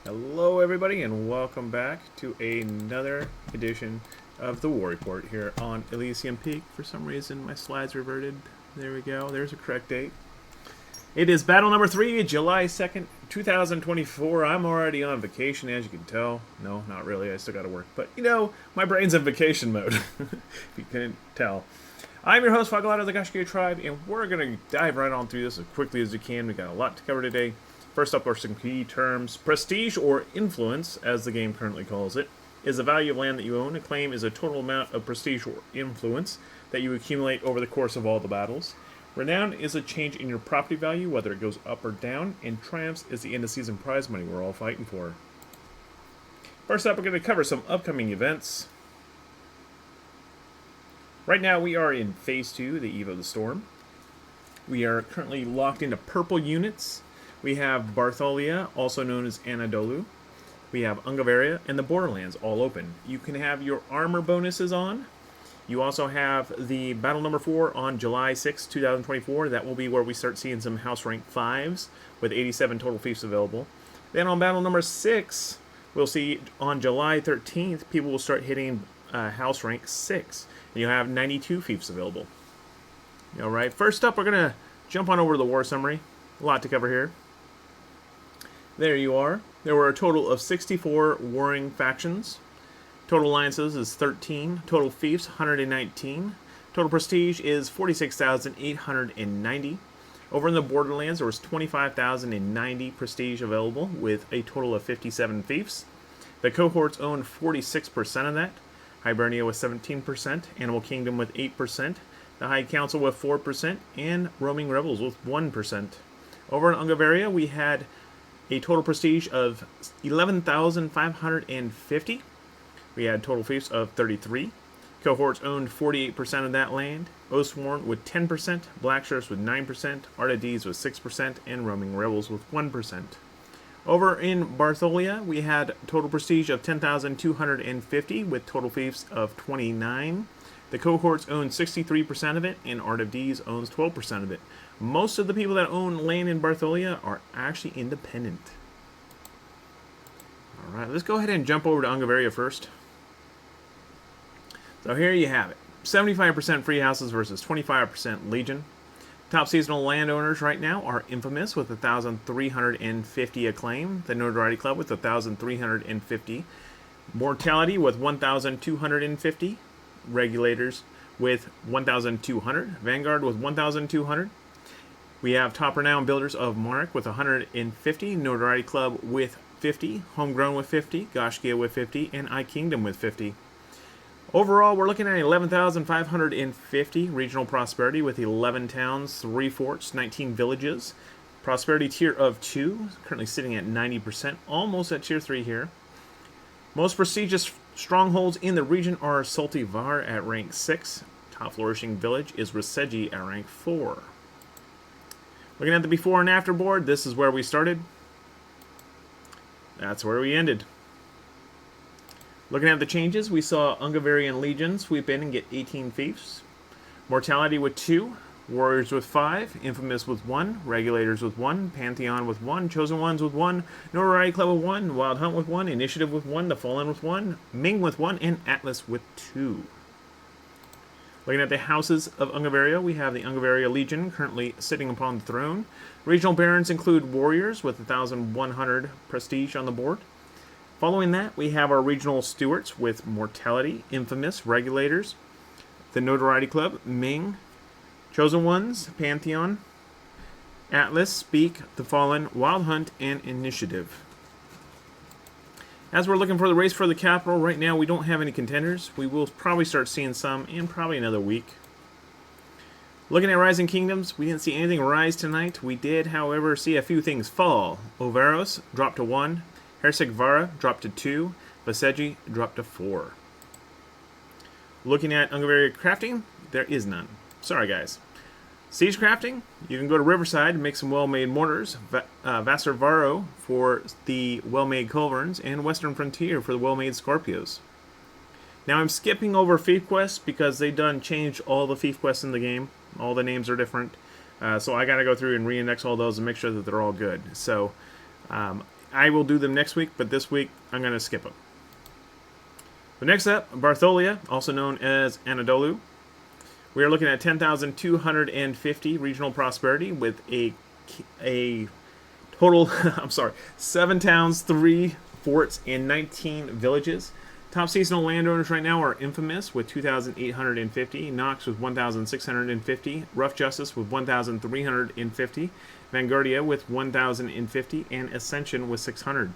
Hello everybody and welcome back to another edition of the War Report here on Elysium Peak. For some reason my slides reverted. There we go, there's a correct date. It is battle number 3, July 2nd, 2024. I'm already on vacation, as you can tell. No, not really, I still gotta work. But you know, my brain's in vacation mode, if you couldn't tell. I'm your host, Fogalato of the Gashki Tribe, and we're gonna dive right on through this as quickly as we can. We got a lot to cover today. First up are some key terms. Prestige, or influence, as the game currently calls it, is the value of land that you own. A claim is a total amount of prestige or influence that you accumulate over the course of all the battles. Renown is a change in your property value, whether it goes up or down. And triumphs is the end-of-season prize money we're all fighting for. First up, we're going to cover some upcoming events. Right now, we are in Phase 2, the Eve of the Storm. We are currently locked into purple units. We have Bartholia, also known as Anadolu. We have Ungavaria and the Borderlands all open. You can have your armor bonuses on. You also have the battle number 4 on July 6, 2024. That will be where we start seeing some house rank 5s with 87 total fiefs available. Then on battle number 6, we'll see on July 13th, people will start hitting house rank 6. And you'll have 92 fiefs available. Alright, first up, we're going to jump on over to the war summary. A lot to cover here. There you are. There were a total of 64 warring factions. Total alliances is 13. Total fiefs, 119. Total prestige is 46,890. Over in the Borderlands, there was 25,090 prestige available with a total of 57 fiefs. The cohorts owned 46% of that. Hibernia with 17%. Animal Kingdom with 8%. The High Council with 4%. And Roaming Rebels with 1%. Over in Ungavaria, we had a total prestige of 11,550. We had total fiefs of 33. Cohorts owned 48% of that land. Oathsworn with 10%, Black Sheriffs with 9%, Artades with 6%, and Roaming Rebels with 1%. Over in Bartholia, we had total prestige of 10,250 with total fiefs of 29. The cohorts own 63% of it, and Artades owns 12% of it. Most of the people that own land in Bartholia are actually independent. Alright, let's go ahead and jump over to Ungavaria first. So here you have it. 75% free houses versus 25% Legion. Top seasonal landowners right now are Infamous with 1,350 acclaim, the Notoriety Club with 1,350, Mortality with 1,250, Regulators with 1,200, Vanguard with 1,200. We have top renowned builders of Monarch with 150, Notoriety Club with 50, Homegrown with 50, Goshkia with 50, and iKingdom with 50. Overall, we're looking at 11,550 regional prosperity with 11 towns, 3 forts, 19 villages. Prosperity tier of 2, currently sitting at 90%, almost at tier 3 here. Most prestigious strongholds in the region are Saltivar at rank 6. Top flourishing village is Reseji at rank 4. Looking at the before and after board, this is where we started. That's where we ended. Looking at the changes, we saw Ungavarian Legion sweep in and get 18 fiefs. Mortality with 2, Warriors with 5, Infamous with 1, Regulators with 1, Pantheon with 1, Chosen Ones with 1, Notoriety Club with 1, Wild Hunt with 1, Initiative with 1, The Fallen with 1, Ming with 1, and Atlas with 2. Looking at the houses of Ungavaria, we have the Ungavaria Legion currently sitting upon the throne. Regional barons include Warriors with 1,100 prestige on the board. Following that, we have our regional stewards with Mortality, Infamous, Regulators, the Notoriety Club, Ming, Chosen Ones, Pantheon, Atlas, Speak, The Fallen, Wild Hunt, and Initiative. As we're looking for the race for the capital, right now we don't have any contenders. We will probably start seeing some in probably another week. Looking at Rising Kingdoms, we didn't see anything rise tonight. We did, however, see a few things fall. Overos dropped to 1. Herceg-Vara dropped to 2. Vaseji dropped to 4. Looking at Ungavaria crafting, there is none. Sorry, guys. Siege crafting, you can go to Riverside and make some well-made mortars. Vassarvaro for the well-made culverins, and Western Frontier for the well-made Scorpios. Now I'm skipping over fief quests because they done changed all the fief quests in the game. All the names are different. So I gotta go through and re-index all those and make sure that they're all good. So I will do them next week, but this week I'm going to skip them. But next up, Bartholia, also known as Anadolu. We are looking at 10,250 regional prosperity with a total, 7 towns, 3 forts, and 19 villages. Top seasonal landowners right now are Infamous with 2,850, Nox with 1,650, Rough Justice with 1,350, Vanguardia with 1,050, and Ascension with 600.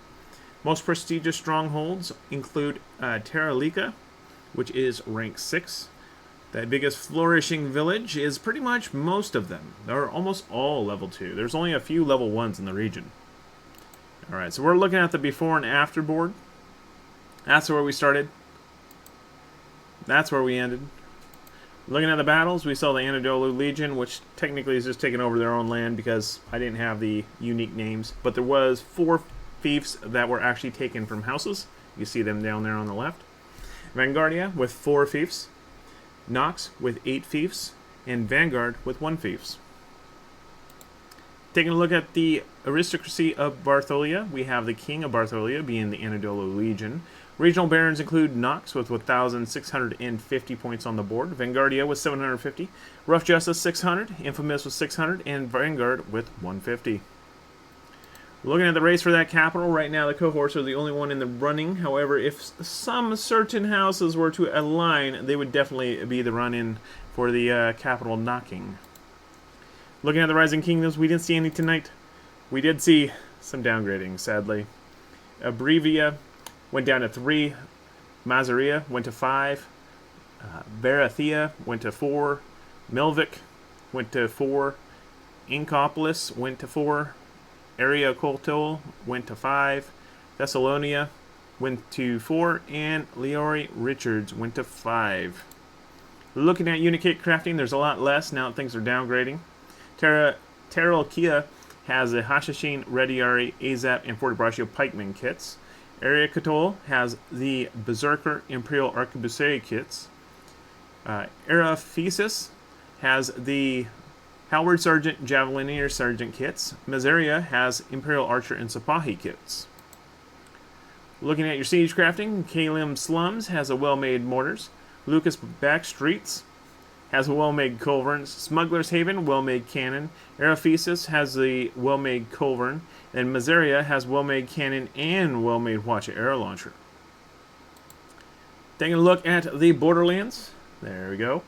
Most prestigious strongholds include Terralica, which is rank 6. The biggest flourishing village is pretty much most of them. They're almost all level 2. There's only a few level 1s in the region. Alright, so we're looking at the before and after board. That's where we started. That's where we ended. Looking at the battles, we saw the Anadolu Legion, which technically is just taking over their own land because I didn't have the unique names. But there was 4 fiefs that were actually taken from houses. You see them down there on the left. Vanguardia with 4 fiefs. Nox with 8 fiefs. And Vanguard with 1 fiefs. Taking a look at the aristocracy of Bartholia, we have the King of Bartholia being the Anadolu Legion. Regional barons include Nox with 1,650 points on the board, Vanguardia with 750, Rough Justice 600, Infamous with 600, and Vanguard with 150. Looking at the race for that capital, right now the cohorts are the only one in the running. However, if some certain houses were to align, they would definitely be the run-in for the capital knocking. Looking at the Rising Kingdoms, we didn't see any tonight. We did see some downgrading, sadly. Abrevia went down to 3. Mazaria went to 5. Barathea went to 4. Milvik went to 4. Inkopolis went to 4. Area Coltol went to 5. Thessalonia went to 4. And Leori Richards went to 5. Looking at unit kit crafting, there's a lot less now that things are downgrading. Terralkia has the Hashashin, Rediari, Azap, and Fortebraccio Pikeman kits. Area Katol has the Berserker Imperial Arquebusier kits. Eraphesis has the Halberd Sergeant, Javelinier Sergeant kits. Mazaria has Imperial Archer and Sipahi kits. Looking at your siege crafting, Kalim Slums has a well-made mortars. Lucas Backstreets has a well-made culverin. Smuggler's Haven, well-made cannon. Araphesis has the well-made culverin. And Mazeria has well-made cannon and well-made Hwacha arrow launcher. Taking a look at the Borderlands. There we go.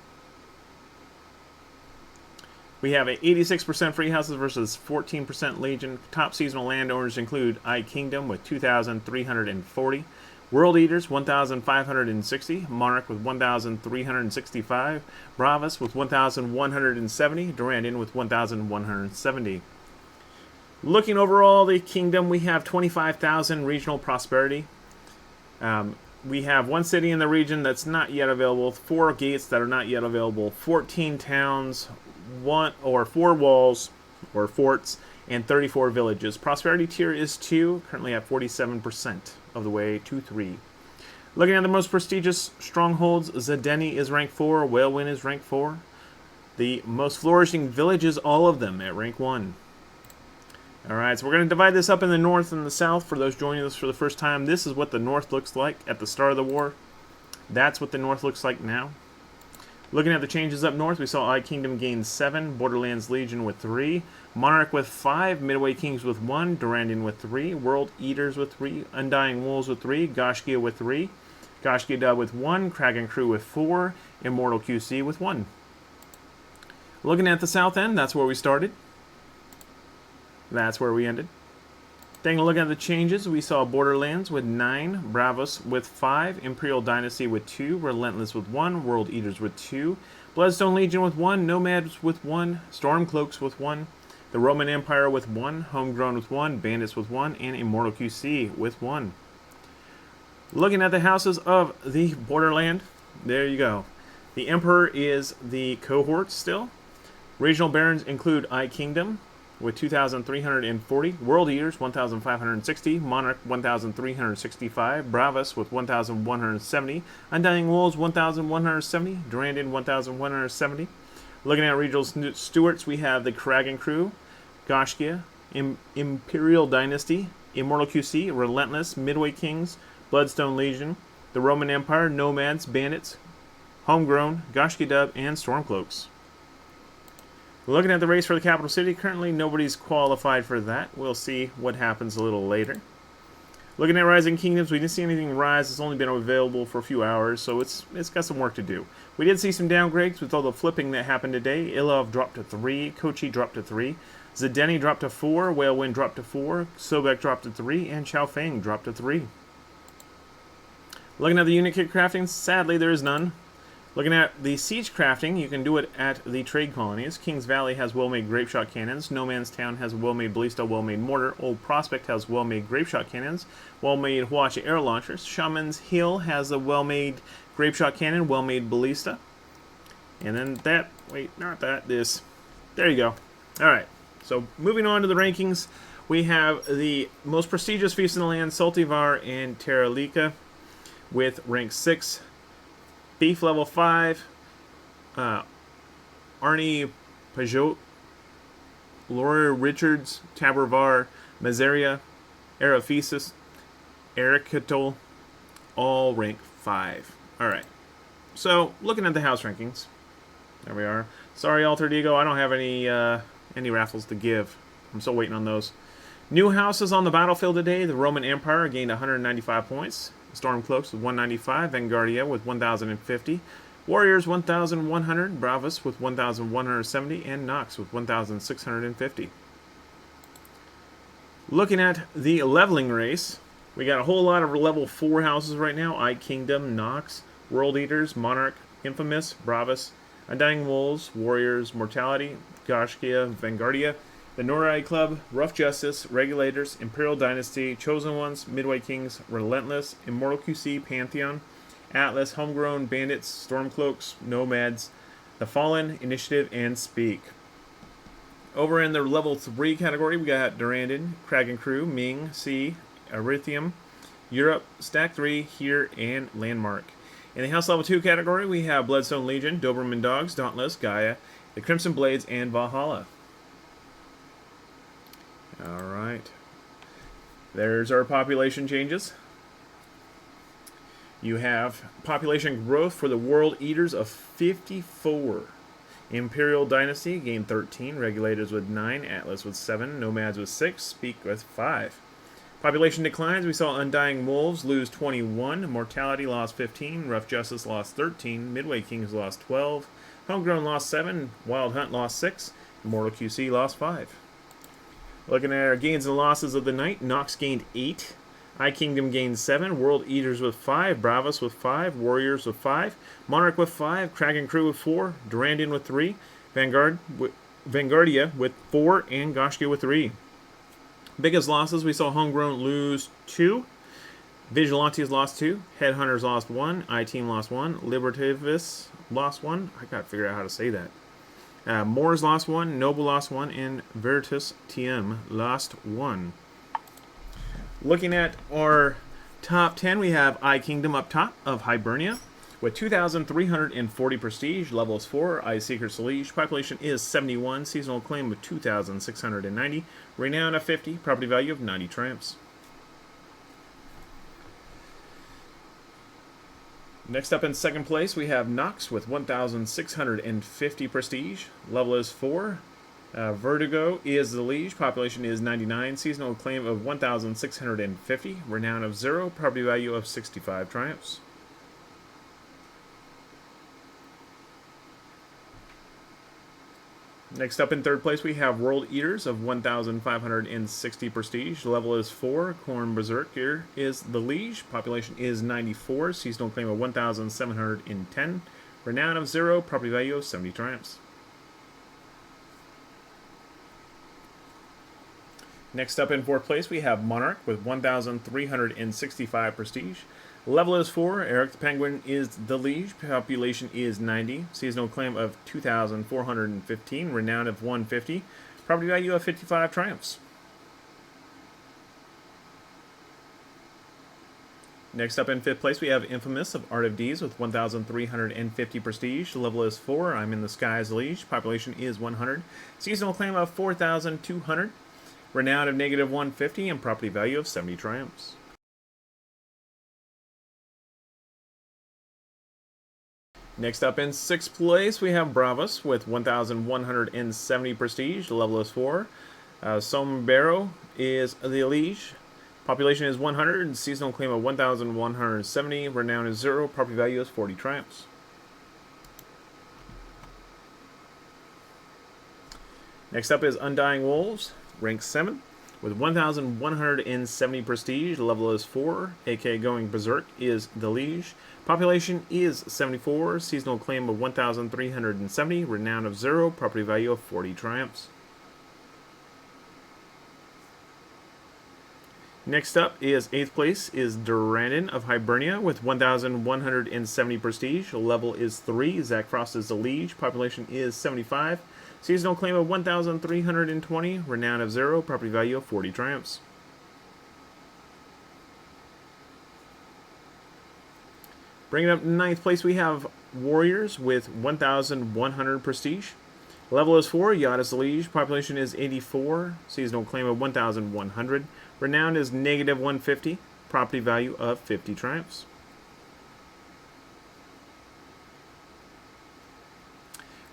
We have a 86% free houses versus 14% Legion. Top seasonal landowners include I Kingdom with 2,340. World Eaters 1,560. Monarch with 1,365. Bravus with 1,170. Durandon with 1,170. Looking overall, the Kingdom, we have 25,000 regional prosperity. We have one city in the region that's not yet available, 4 gates that are not yet available, 14 towns, 4 walls or forts, and 34 villages. Prosperity tier is 2, currently at 47% of the way to 3. Looking at the most prestigious strongholds, Zedeni is rank 4, Whalewind is rank 4. The most flourishing villages, all of them at rank 1. Alright, so we're going to divide this up in the north and the south. For those joining us for the first time, this is what the north looks like at the start of the war. That's what the north looks like now. Looking at the changes up north, we saw I Kingdom gain 7, Borderlands Legion with 3, Monarch with 5, Midway Kings with 1, Durandon with 3, World Eaters with 3, Undying Wolves with 3, Goshkia with 3, Goshkia with 1, Kraken Crew with 4, Immortal QC with 1. Looking at the south end, that's where we started. That's where we ended. Taking a look at the changes, we saw Borderlands with 9, Bravos with 5, Imperial Dynasty with 2, Relentless with 1, World Eaters with 2, Bloodstone Legion with 1, Nomads with 1, Stormcloaks with 1, the Roman Empire with 1, Homegrown with 1, Bandits with 1, and Immortal QC with 1. Looking at the houses of the Borderland, there you go. The Emperor is the cohort still. Regional Barons include I Kingdom with 2,340, World Eaters 1,560, Monarch 1,365, Bravos with 1,170, Undying Wolves 1,170, Durandon 1,170. Looking at regional stewards, we have the Kraken Crew, Goshkia, Imperial Dynasty, Immortal QC, Relentless, Midway Kings, Bloodstone Legion, the Roman Empire, Nomads, Bandits, Homegrown, Goshkia, and Stormcloaks. Looking at the race for the capital city, currently nobody's qualified for that. We'll see what happens a little later. Looking at Rising Kingdoms, we didn't see anything rise. It's only been available for a few hours, so it's got some work to do. We did see some downgrades with all the flipping that happened today. Ilov dropped to 3, Kochi dropped to 3, Zedeni dropped to 4, Whalewind dropped to 4, Sobek dropped to 3, and Chaofeng dropped to 3. Looking at the unit kit crafting, sadly there is none. Looking at the siege crafting, you can do it at the trade colonies. Kings Valley has well-made grapeshot cannons. No Man's Town has a well-made ballista, well-made mortar. Old Prospect has well-made grapeshot cannons, well-made Hwacha air launchers. Shaman's Hill has a well-made grapeshot cannon, well-made ballista. And then that, wait, not that, this. There you go. Alright, so moving on to the rankings, we have the most prestigious feast in the land, Saltivar and Terralika, with rank 6. Beef level 5, Arnie Pajot, Laura Richards, Tabervar, Mazeria, Araphesis, Ericatol, all rank 5. Alright, so looking at the house rankings, there we are. Sorry, Alter Ego, I don't have any raffles to give. I'm still waiting on those. New houses on the battlefield today. The Roman Empire gained 195 points. Stormcloaks with 195, Vanguardia with 1,050, Warriors 1,100, Bravos with 1,170, and Nox with 1,650. Looking at the leveling race, we got a whole lot of level 4 houses right now. I Kingdom, Nox, World Eaters, Monarch, Infamous, Bravos, Undying Wolves, Warriors, Mortality, Goshkia, Vanguardia, the Norai Club, Rough Justice, Regulators, Imperial Dynasty, Chosen Ones, Midway Kings, Relentless, Immortal QC, Pantheon, Atlas, Homegrown, Bandits, Stormcloaks, Nomads, The Fallen, Initiative, and Speak. Over in the level 3 category, we got Durandon, Kraken Crew, Ming, Sea, Erythium, Europe, Stack 3, Here, and Landmark. In the House Level 2 category, we have Bloodstone Legion, Doberman Dogs, Dauntless, Gaia, the Crimson Blades, and Valhalla. Alright. There's our population changes. You have population growth for the World Eaters of 54. Imperial Dynasty gained 13, Regulators with 9, Atlas with 7, Nomads with 6, Speak with 5. Population declines, we saw Undying Wolves lose 21, Mortality lost 15, Rough Justice lost 13, Midway Kings lost 12, Homegrown lost 7, Wild Hunt lost 6, Immortal QC lost 5. Looking at our gains and losses of the night, Nox gained 8, Eye Kingdom gained 7, World Eaters with 5, Bravos with 5, Warriors with 5, Monarch with 5, Kraken Crew with 4, Durandon with 3, Vanguardia with 4, and Goshka with 3. Biggest losses, we saw Homegrown lose 2, Vigilantes lost 2, Headhunters lost 1, I-Team lost 1, Liberativists lost 1, I gotta figure out how to say that. Moors lost 1, Noble lost 1, and Veritas TM lost 1. Looking at our top 10, we have Eye Kingdom up top of Hibernia with 2,340 prestige, levels 4, Eye Seeker Siege, population is 71, seasonal claim of 2,690, renown of 50, property value of 90 triumphs. Next up in second place, we have Nox with 1,650 prestige, level is 4. Vertigo is the liege, population is 99, seasonal claim of 1,650, renown of 0, property value of 65 triumphs. Next up in third place, we have World Eaters of 1,560 prestige, level is 4, Corn Berserker is the liege, population is 94, seasonal claim of 1,710, renown of 0, property value of 70 triumphs. Next up in fourth place, we have Monarch with 1,365 prestige. Level is 4. Eric the Penguin is the liege. Population is 90. Seasonal claim of 2,415. Renown of 150. Property value of 55 triumphs. Next up in fifth place, we have Infamous of Art of Deeds with 1,350 prestige. Level is 4. I'm in the Skies liege. Population is 100. Seasonal claim of 4,200. Renown of negative 150 and property value of 70 triumphs. Next up in sixth place, we have Bravos with 1,170 prestige. The level is 4. Sombrero is the liege. Population is 100. Seasonal claim of 1,170. Renown is 0. Property value is 40 triumphs. Next up is Undying Wolves. Rank 7, with 1,170 prestige, level is 4, aka Going Berserk is the liege. Population is 74, seasonal claim of 1,370, renown of 0, property value of 40 triumphs. Next up is 8th place is Durandon of Hibernia with 1,170 prestige, level is 3, Zach Frost is the liege, population is 75, seasonal claim of 1,320, renown of 0, property value of 40 triumphs. Bringing up 9th place, we have Warriors with 1,100 prestige. Level is 4, Yacht is the liege, population is 84, seasonal claim of 1,100, renown is negative 150, property value of 50 triumphs.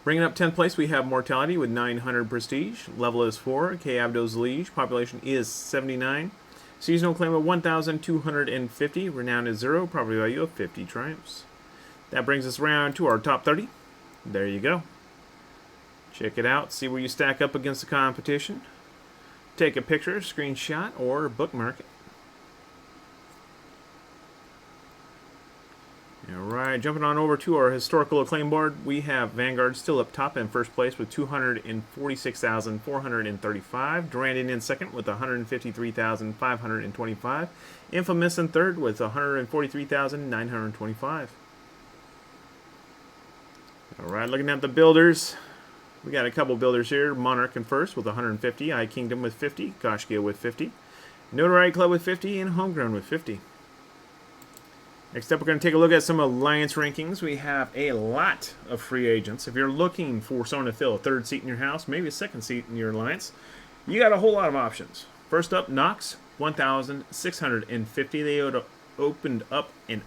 Bringing up 10th place, we have Mortality with 900 prestige. Level is 4. K. Abdo's liege. Population is 79. Seasonal claim of 1,250. Renown is 0. Property value of 50 triumphs. That brings us around to our top 30. There you go. Check it out. See where you stack up against the competition. Take a picture, screenshot, or bookmark it. Alright, jumping on over to our historical acclaim board, we have Vanguard still up top in first place with 246,435. Durandon in second with 153,525. Infamous in third with 143,925. Alright, looking at the builders, we got a couple builders here. Monarch in first with 150. Eye Kingdom with 50. Goshka with 50. Notoriety Club with 50. And Homegrown with 50. Next up, we're going to take a look at some alliance rankings. We have a lot of free agents. If you're looking for someone to fill a third seat in your house, maybe a second seat in your alliance, you got a whole lot of options. First up, Nox, 1,650. They opened up an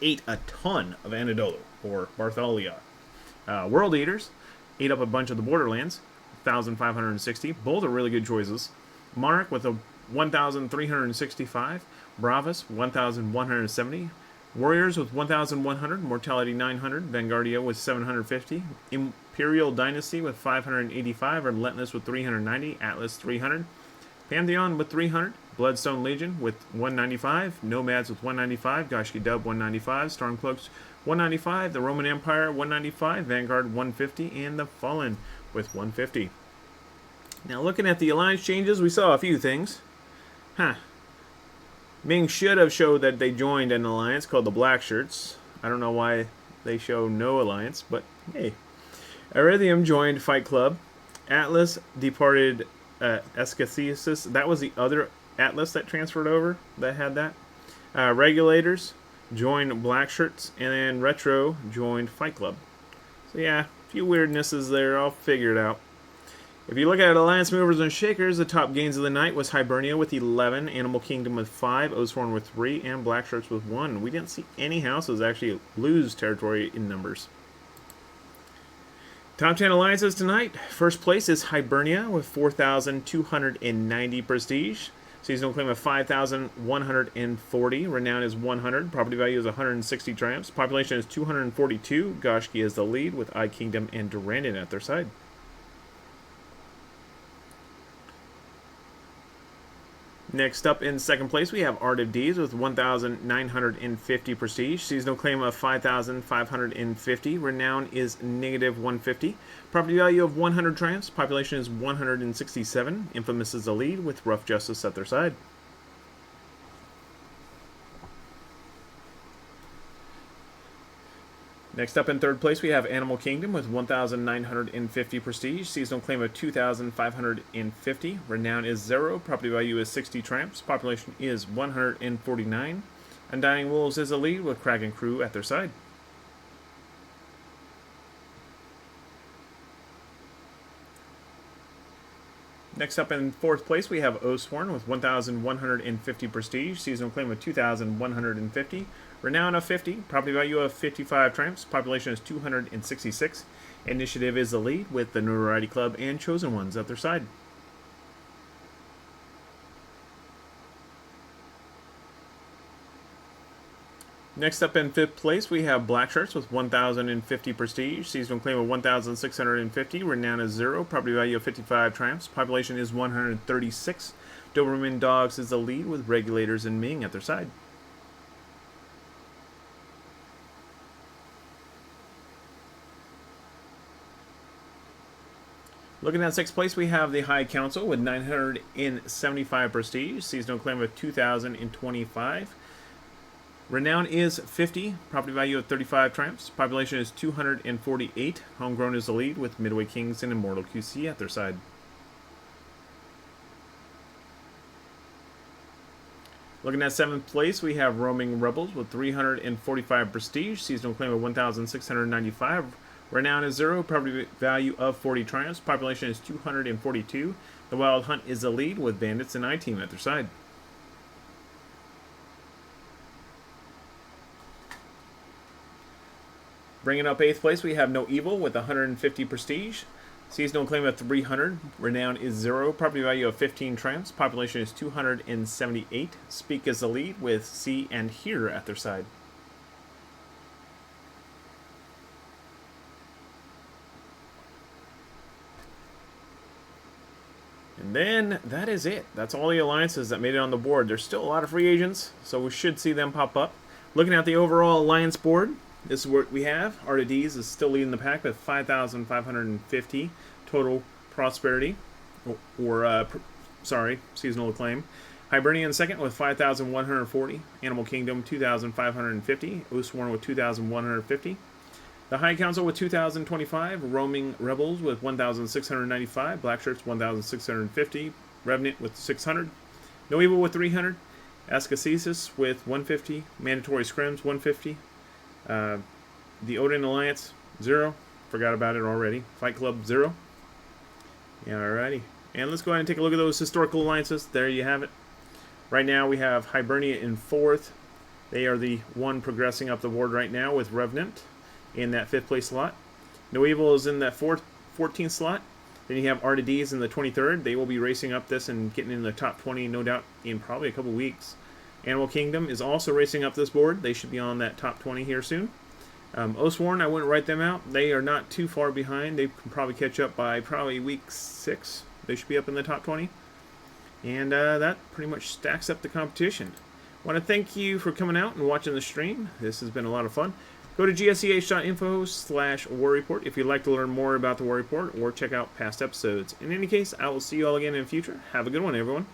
ate a ton of Anadolu, or Bartholia. World Eaters ate up a bunch of the Borderlands, 1,560. Both are really good choices. Monarch with a 1,365. Bravus, 1,170. Warriors with 1,100. Mortality, 900. Vanguardia with 750. Imperial Dynasty with 585. Relentless with 390. Atlas, 300. Pantheon with 300. Bloodstone Legion with 195. Nomads with 195. Gashki Dub, 195. Stormcloaks, 195. The Roman Empire, 195. Vanguard, 150. And the Fallen with 150. Now, looking at the alliance changes, we saw a few things. Ming should have showed that they joined an alliance called the Black Shirts. I don't know why they show no alliance, but hey. Elysium joined Fight Club. Atlas departed Escathesis. That was the other Atlas that transferred over that had that. Regulators joined Black Shirts, and then Retro joined Fight Club. So yeah, a few weirdnesses there. I'll figure it out. If you look at Alliance Movers and Shakers, the top gains of the night was Hibernia with 11, Animal Kingdom with 5, Oathsworn with 3, and Black Shirts with 1. We didn't see any houses actually lose territory in numbers. Top 10 alliances tonight. First place is Hibernia with 4,290 prestige. Seasonal claim of 5,140. Renown is 100. Property value is 160 triumphs. Population is 242. Goshki is the lead with I Kingdom and Durandon at their side. Next up in second place, we have Art of Deeds with 1,950 prestige. Seasonal claim of 5,550. Renown is negative 150. Property value of 100 triumphs. Population is 167. Infamous is the lead with Rough Justice at their side. Next up in third place, we have Animal Kingdom with 1,950 prestige. Seasonal claim of 2,550. Renown is 0. Property value is 60 triumphs. Population is 149. Undying Wolves is the lead with Kraken Crew at their side. Next up in fourth place, we have Oathsworn with 1,150 prestige. Seasonal claim of 2,150. Renown of 50. Property value of 55 triumphs. Population is 266. Initiative is the lead with the Notoriety Club and Chosen Ones at their side. Next up in fifth place, we have Black Shirts with 1,050 prestige. Seasonal claim of 1,650. Renown is 0. Property value of 55 triumphs. Population is 136. Doberman Dogs is the lead with Regulators and Ming at their side. Looking at sixth place, we have the High Council with 975 prestige. Seasonal claim of 2,025. Renown is 50. Property value of 35 triumphs. Population is 248. Homegrown is the lead with Midway Kings and Immortal QC at their side. Looking at seventh place, we have Roaming Rebels with 345 prestige. Seasonal claim of 1,695. Renown is 0. Property value of 40 triumphs. Population is 242. The Wild Hunt is the lead with Bandits and I-Team at their side. Bringing up eighth place, we have No Evil with 150 prestige. Seasonal claim of 300. Renown is 0. Property value of 15 triumphs. Population is 278. Speak is the lead with See and Hear at their side. And then that is it. That's all the alliances that made it on the board. There's still a lot of free agents, so we should see them pop up. Looking at the overall alliance board, this is what we have. Art of Deeds is still leading the pack with 5,550 total prosperity, seasonal acclaim. Hibernian second with 5,140. Animal Kingdom 2,550. Oathsworn with 2,150. The High Council with 2,025. Roaming Rebels with 1,695. Black Shirts 1,650. Revenant with 600. No Evil with 300. Ascathesis with 150. Mandatory Scrims 150. The Odin Alliance 0. Forgot about it already. Fight Club 0. Yeah, alrighty. And let's go ahead and take a look at those historical alliances. There you have it. Right now we have Hibernia in 4th. They are the one progressing up the board right now with Revenant in that 5th place slot. No Evil is in that 14th slot. Then you have Artades in the 23rd. They will be racing up this and getting in the top 20, no doubt, in probably a couple weeks. Animal Kingdom is also racing up this board. They should be on that top 20 here soon. Oathsworn, I wouldn't write them out. They are not too far behind. They can probably catch up by probably week 6. They should be up in the top 20. And that pretty much stacks up the competition. I want to thank you for coming out and watching the stream. This has been a lot of fun. Go to gseh.info/War Report if you'd like to learn more about the War Report or check out past episodes. In any case, I will see you all again in the future. Have a good one, everyone.